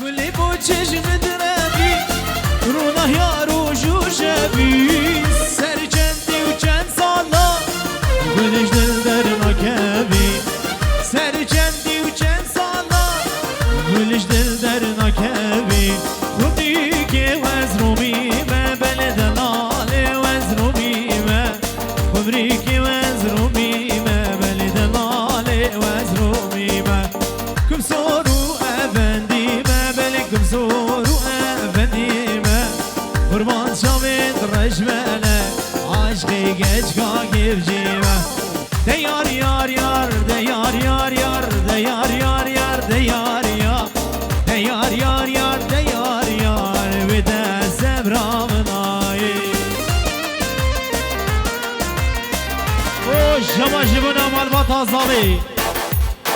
گلی بو چشم دربی رونا یارو جوجبی سر چندی و چند سالا گلش دل در نکبی سر چندی و چند سالا گلش دل در نکبی خودی که وز رومی و بل دلاله وز رومی و خبری که وز رومی و بل دلاله وز رومی و کم سورو افندی و بل کم سورو افندی و قربان شامد رجمله عشقی گچکا گرجی و دیار یار یار دیار یار یار دیار یار یار دیار یار دیار یار یار دیار یار و دست برامنایی او شما جبونا مالبات آزاوی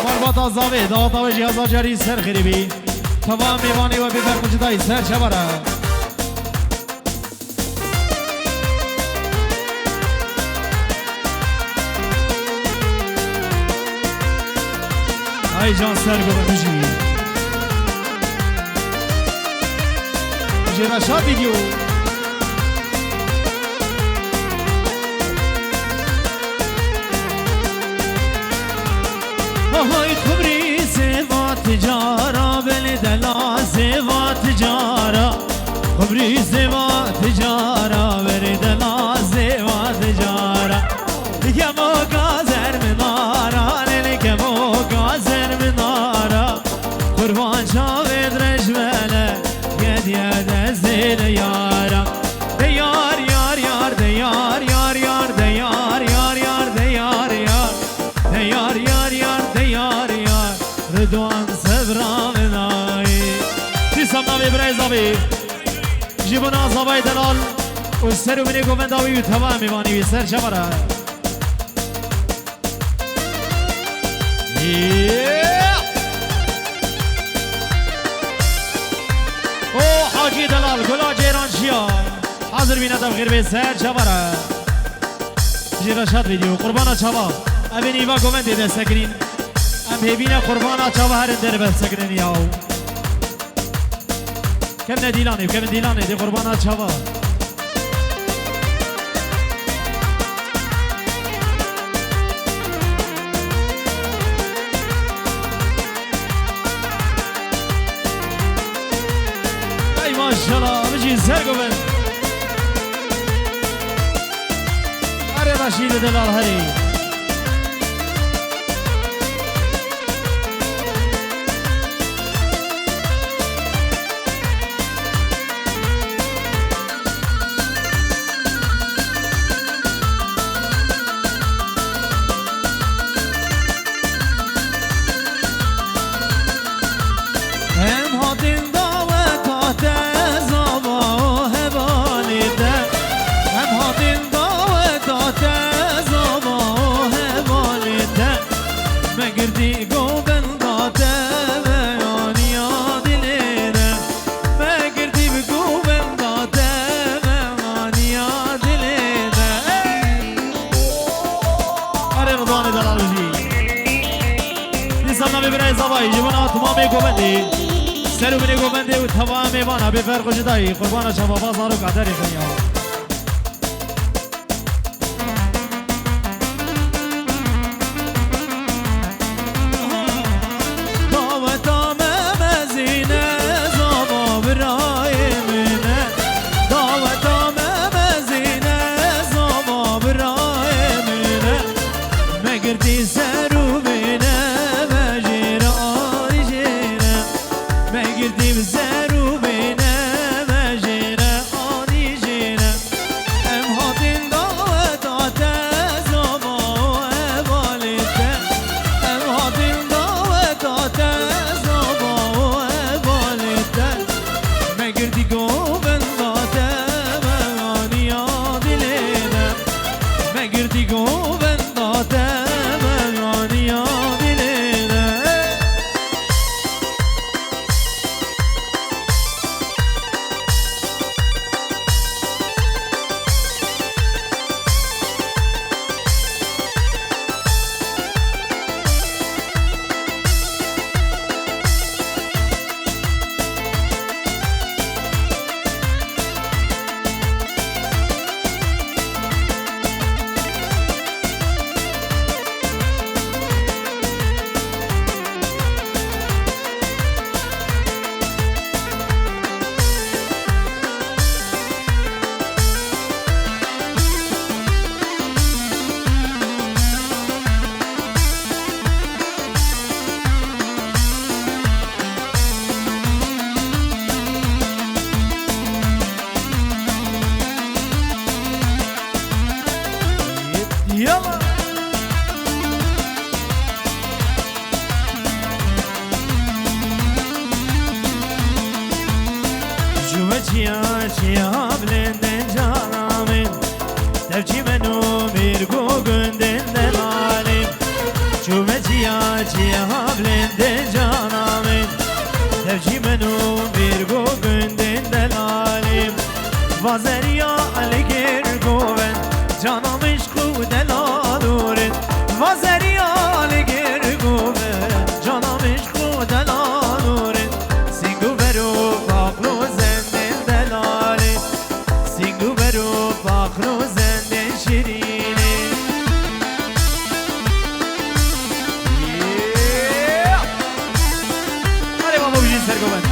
مالبات آزاوی داوتا و جهازا جری سر خریبی تمام میوانی و بیبر مجدای سر چبره ای جان سر گوه بجی بجی رشاد ویدیو آهای خبری سوا تجارا بل دلا سوا تجارا خبری سوا تجارا بل دلا سوا تجارا یمو گازر منارا نلکمو گازر منارا قربان شاید رجمله گد ید زیر یارا دیار یار یار دیار یار یار دیار یار یار دیار یار دیار یار یار دیار یار ردوان صبرام نایی تیسم نامی برای زبی جیبونا زبای دلال و سر و منی گونداوی و تمام میوانی و سر چمره او حاجی دلال گلا جیران شیا حاضر بینه دم غیر به سر چباره جی رشاد ویدیو قربانا چوا اوین ایوا گومن دیده سکرین ام هیبینه قربانا چوا هر در به سکرین یاو کم ندیلانی کم ندیلانی دی قربانا چوا ماشاءالله بجی سر گوبن هر رشید دلال هری هم هاتین سر و بینی گوبنده و تمام میوانا به فرق جدایی قربان شما بازار و قدر خنیا دعوتام مزینه زما برای منه دعوتام مزینه زما برای منه مگردی سر و بینه مجیر آری جینه مگردی بزر و بینه مجیر آری جینه ام هاتین دعوتات زما و والده ام هاتین دعوتات زما و والده مگردی گوبندات مغانی آدیلینه مگردی گوبندات مغانی آدیلینه چیا چیا بلند جانم تبچی منو میرگو گندن دلالم چومه چیا چیا بلند جانم تبچی منو میرگو گندن دلالم وزریا لگر گوون جانمش خود دلالورن وزریا لگر گوون جانمش خود دلالورن سینگو برو فاقلو زندن دلاله سینگو برو فاقلو زندن شیرینه آره بابا بجین سرگوون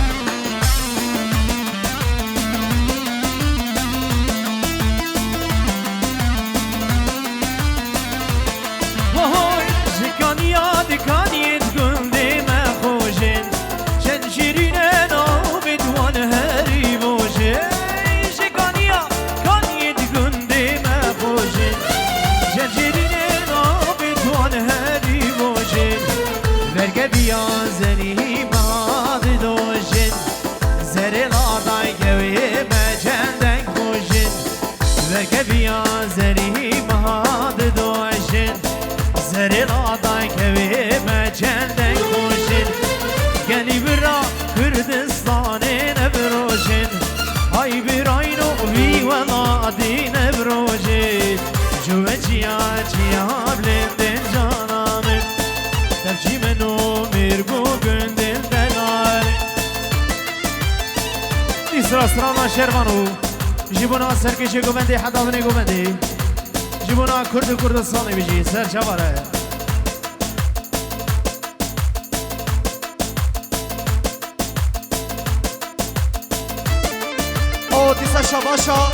سرانا شرمانو جيبونا سركشي گوبندي حداوني گوبندي جيبونا كرد كردستاني بيجي سر شباره او ديسا شباشا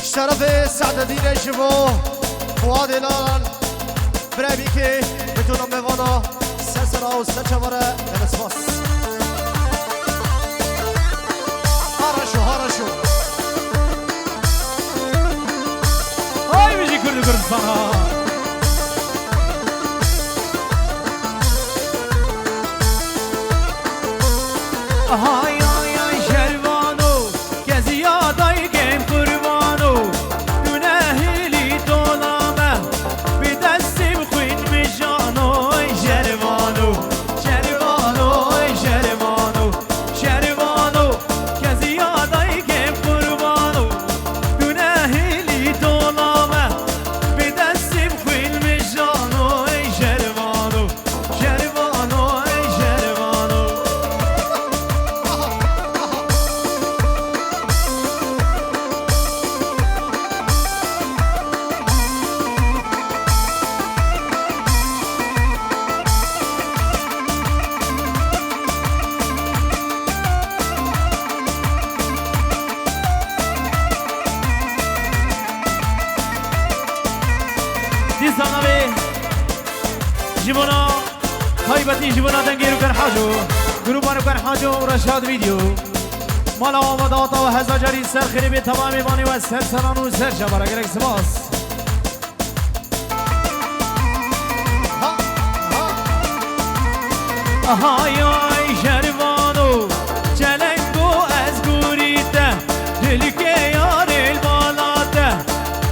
شرف سعد الدين جبو فؤاد لال برابيكي بتونا موانا سرسرا و سر شباره نسفاس هارشو هاي بيجي كرد كردستان هاي هاي شربانو كزيادة كم قربانو دونهلي دولامه بدستم خوين مجانو شربانو شربانو شربانو شربانو كزيادة كم قربانو دونهلي دولامه بدستم خوين مجانو شربانو شربانو شربانو دیزانوی جیبونا هایبتی جیبونا دنگیرو کن حاجو گروبانو کن حاجو و رشاد ویدیو مالا آمداتا و هزاجاری سر خریبی تمامی بانی و سر سران و سر شبارا گرک سباس آهای آی شربانو چلنگو از گوریته دلی که یار البالاته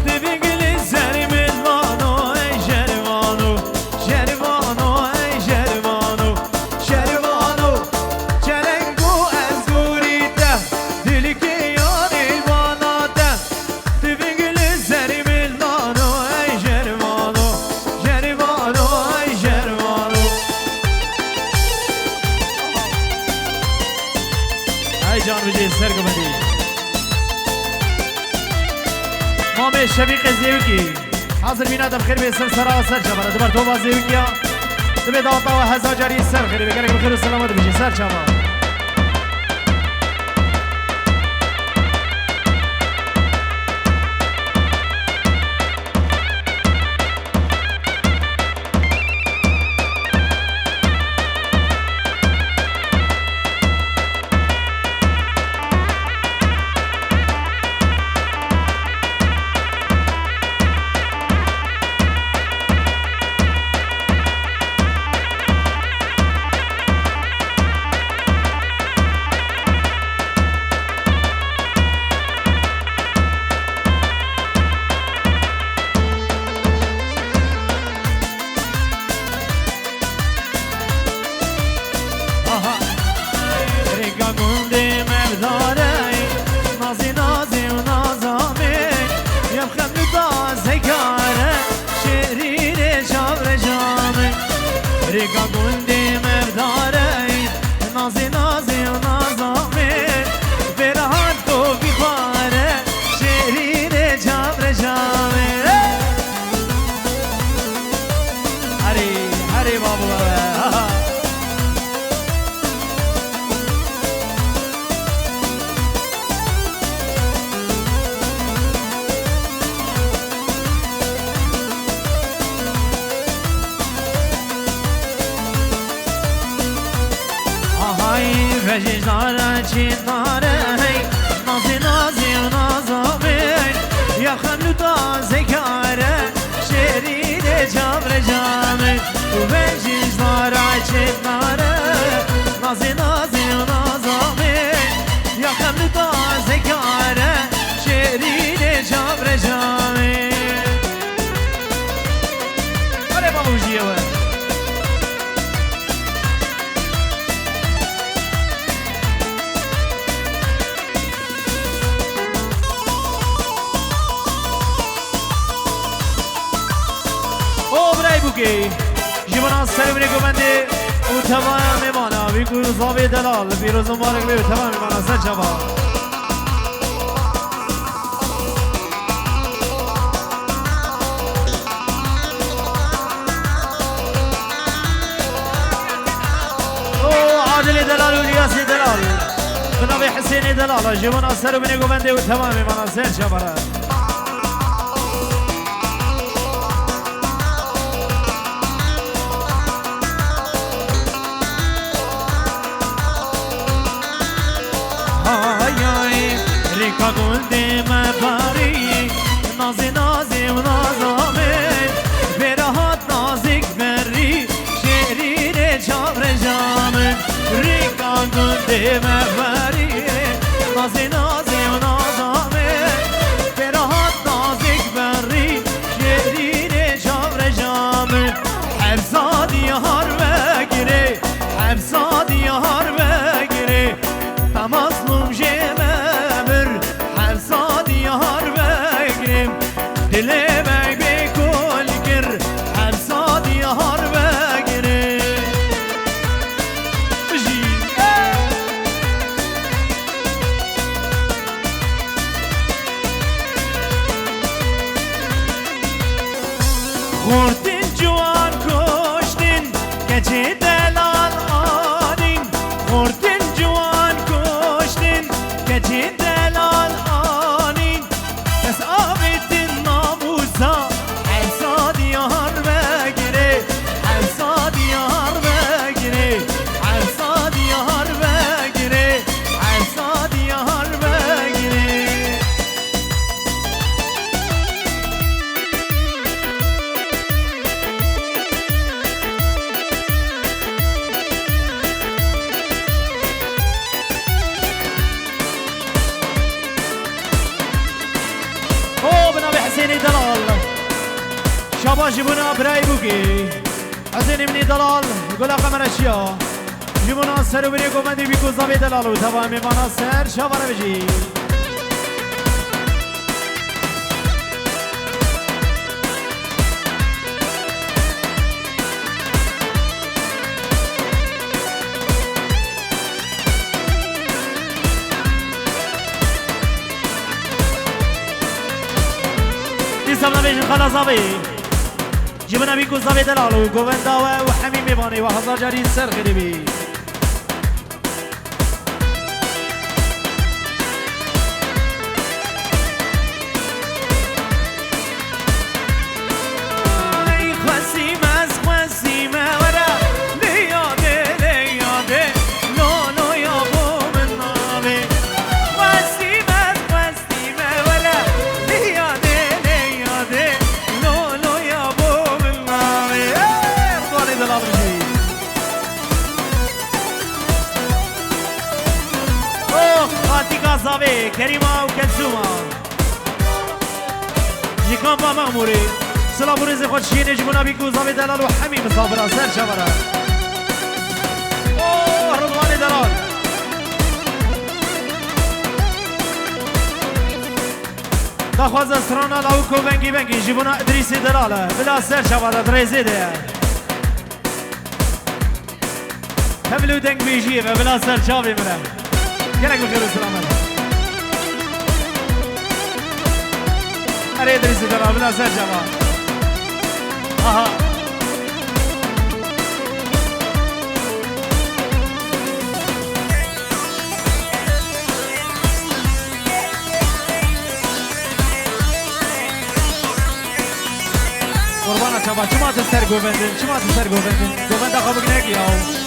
دبینگلی سر ملوانو ای شربانو شربانو ای شربانو شربانو چلنگو از گوریته دلی که یار البالاته دبینگلی سر ملوانو ای شربانو شربانو ای شربانو ای جان بجی سرگو بدی مامه شفیق زیوکی حاضر بینا دم خیر به سر سرا سر چبارا دبر تو باز زیوکیا دبی داتا و هزاجاری سر خیر بگرک بخیر و سلامت بجی سر چبارا های وجدارا چی داره نازی نازی و نازامین یا خملو تازه کاره شیرین جبر جامین وجدارا چی داره نازی نازی و نازامین یا خملو تازه کاره شیرین جبر جامین آره بابوجیه و بوکی جیبان سر بینی گوبنده او تمام میمانا بیکو زاوی دلال بیروز مبارک بیو تمام میمانا سر چبا او عادل دلال و لیاسی دلال بنابی حسینی دلال جیبان سر بینی گوبنده او تمام میمانا سر چبا گلده مباری نازی نازی و نازامه برهات نازک بری شیرین چابر جامه ریکا گلده مباری نازی نازی و نازامه برهات نازک بری شیرین چابر جامه حبسادی هار بگیره حبسادی هار بگیره تماسلوم جمه دلی بگ بکل گر هر سادی هار بگیره خوردین جوان کشتین گچه دلال آنین خوردین جوان کشتین گچه دلال آنین کس آبیدین شاباش جبونا برای بوکی حسین منی دلال گلا قمر اشیا جبونا سر و بری گومندی بیکو زاوی دلالو تمام میمانا سر شاباره بجی دیسم نبیشن خلا زاوی جبنا بيكو زاوي دلالو گووندا و حمیم میبانی و هزار جاری سر غریبی زاوی کریما و کلسوما جیکان با مغموری سلام و رزق خود شیرین جبونا بیکو زاوی دلال و حمیم صابرا سر شبرا اوه رضوان دلال دخواز اسرانا لاوکو بنگی بنگی جبونا ادریسی دلاله بلا سر شبرا دریزی ده هملو دنگ بیجیه و بلا سر شابی منه گرک بخیر و سلامت اريد ريسي ترى بلا سر جماعة اها قربانا شباب شما تستر گوبندن شما تستر گوبندن گوبندا خواب نگی او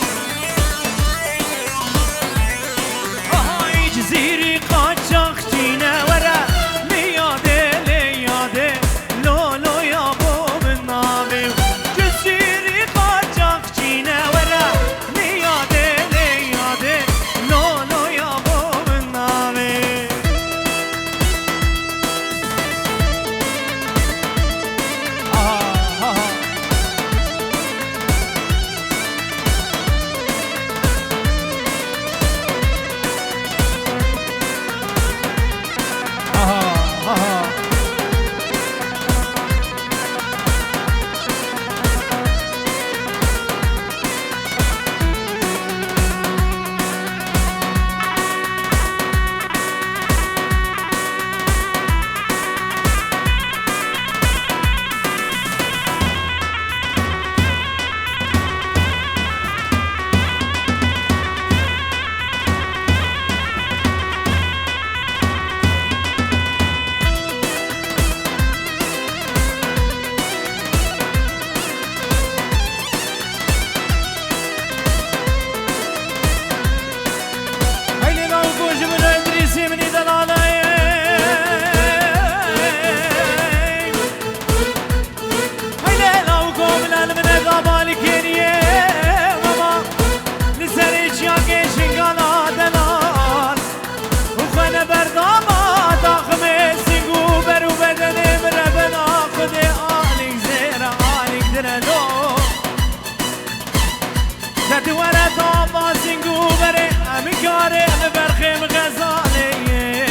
صابا سنگو بره امی کاره برخیم غزاله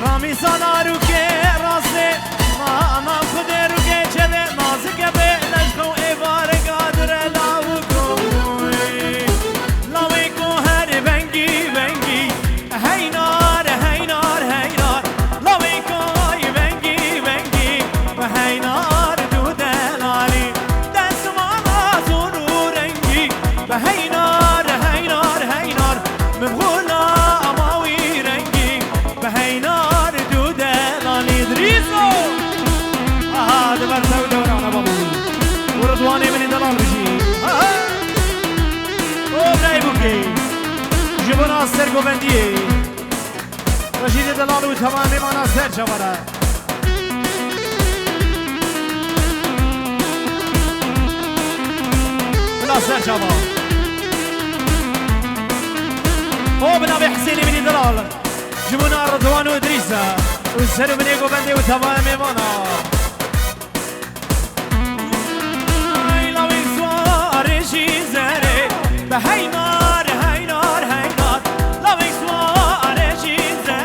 رامی سالارو که راسته ما خود رو که چله نازکه به نشکو ایوار قادر لاو کوی لاوی کو هر بنگی بنگی هینار هینار هینار لاوی کوی بنگی بنگی و هینار دو دلالی دست مانا زورو رنگی و هینار هینار هینار مبغولا اماوی رنگی و هینار دو دلالی دریزو دبر سوي دور على بابو ورضواني من دلال بشي وبراي بوكي جبنا السرقو بندي رشيد دلال وتمام معنا سر شبرا بلا سر شبا وبنبي حسيني من دلال جبنا رضوان وادريسا والسر بنيقو بندي وتمام معنا هینار هینار هینار لاوی سواره چیزه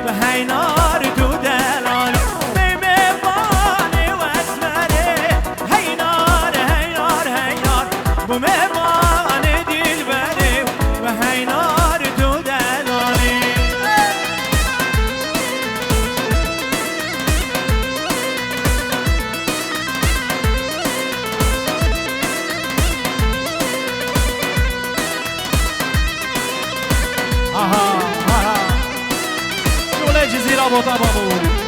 به هینار تو دلال بیبه بانی و اسمره هینار هینار هینار bu mehmane dilberim ve heynar tu delali شغل جزيرة بوطا بابو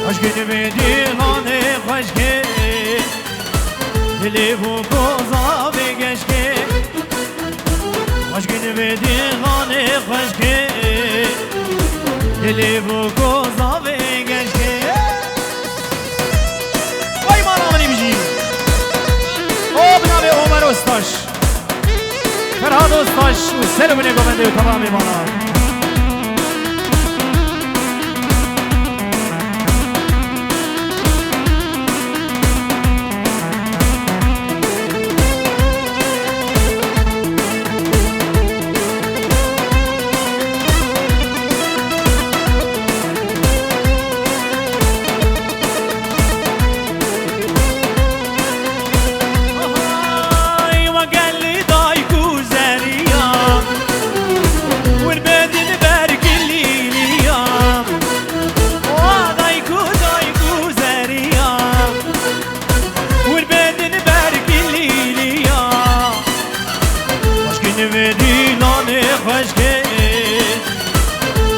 Aşkını vedihane hoşge Dili bu koza ve geçke Aşkını vedihane hoşge Dili bu koza ve geçke Vay manamını bici O binabe Ömer Ustaş Ferhat Ustaş Selamını gömende tamamı bana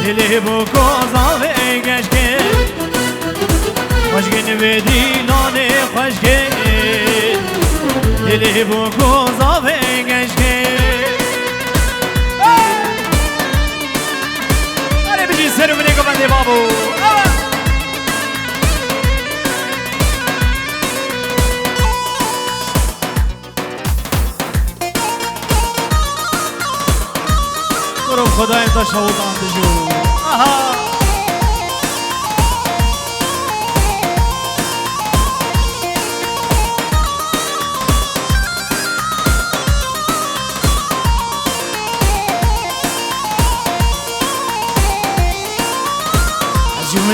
Dili bu koza ve geçke Aşkını ve dilane hoşge Dili bu koza ve geçke Hadi bir serüvene kapande babu Durum Kudayım da şavudan diju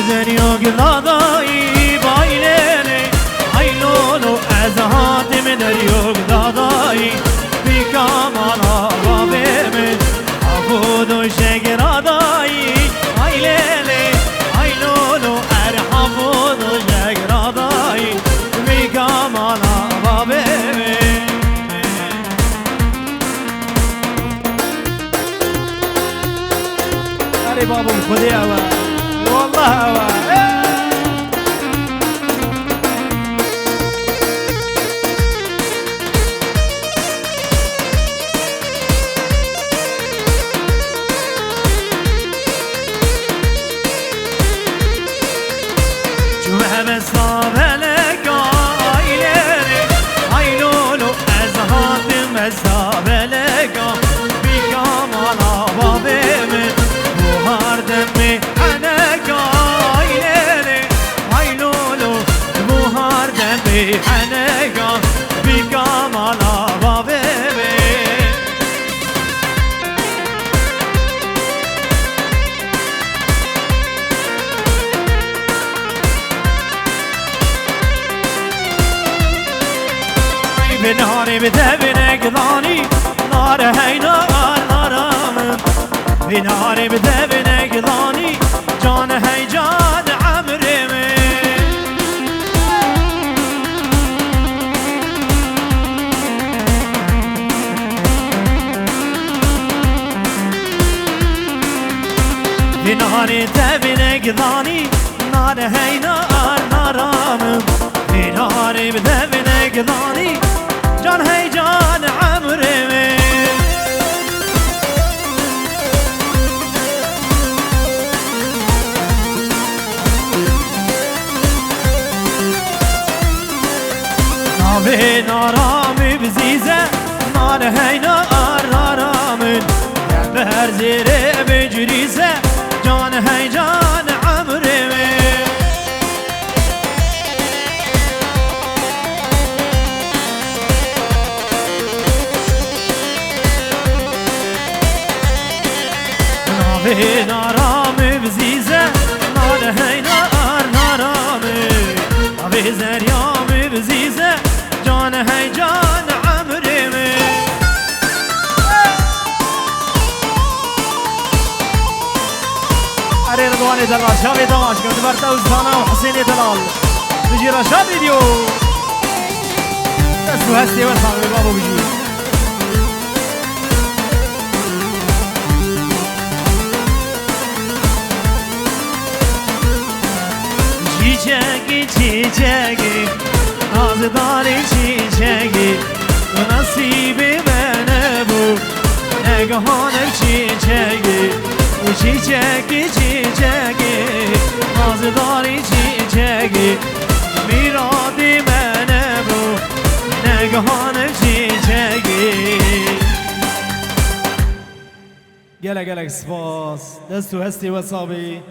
دریا گلادایی باینه ایلولو از حاتم دریا گلادایی بی کامالا بابم افود و شگرادایی ایلله ایلولو ار حفود و شگرادایی بی کامالا بابم اری بابم خود هادي هوا والله هوا حنقا بكمال بابي بنهاري بدبنك ضاني نار هاي نار نار بنهاري بدبنك ضاني جان هاي جان عمري نهاري تبنك ضاني نار هاي نار نارام في نهاري بتبنك ضاني جان هاي جان عمري نابي نارام بزيزة نار هاي نار نارام بهر زيري بجريزة جان هاي جان عمري نابي نارام بزيزة نار هاي نار نارامي نابي زريام بزيزة جان هاي جان عمري أري رضواني دلال شابي دماش قد برتا وزدانا وحسيني دلال بيجي رشاد فيديو اسمو هستي وصل بابو بيجي çiçeği Nazdarı çiçeği Nasibi bana bu Negahanır çiçeği Çiçeği çiçeği Nazdarı çiçeği Miradi bana bu Negahanır çiçeği Gelek gelek spas Destu hesti ve sabi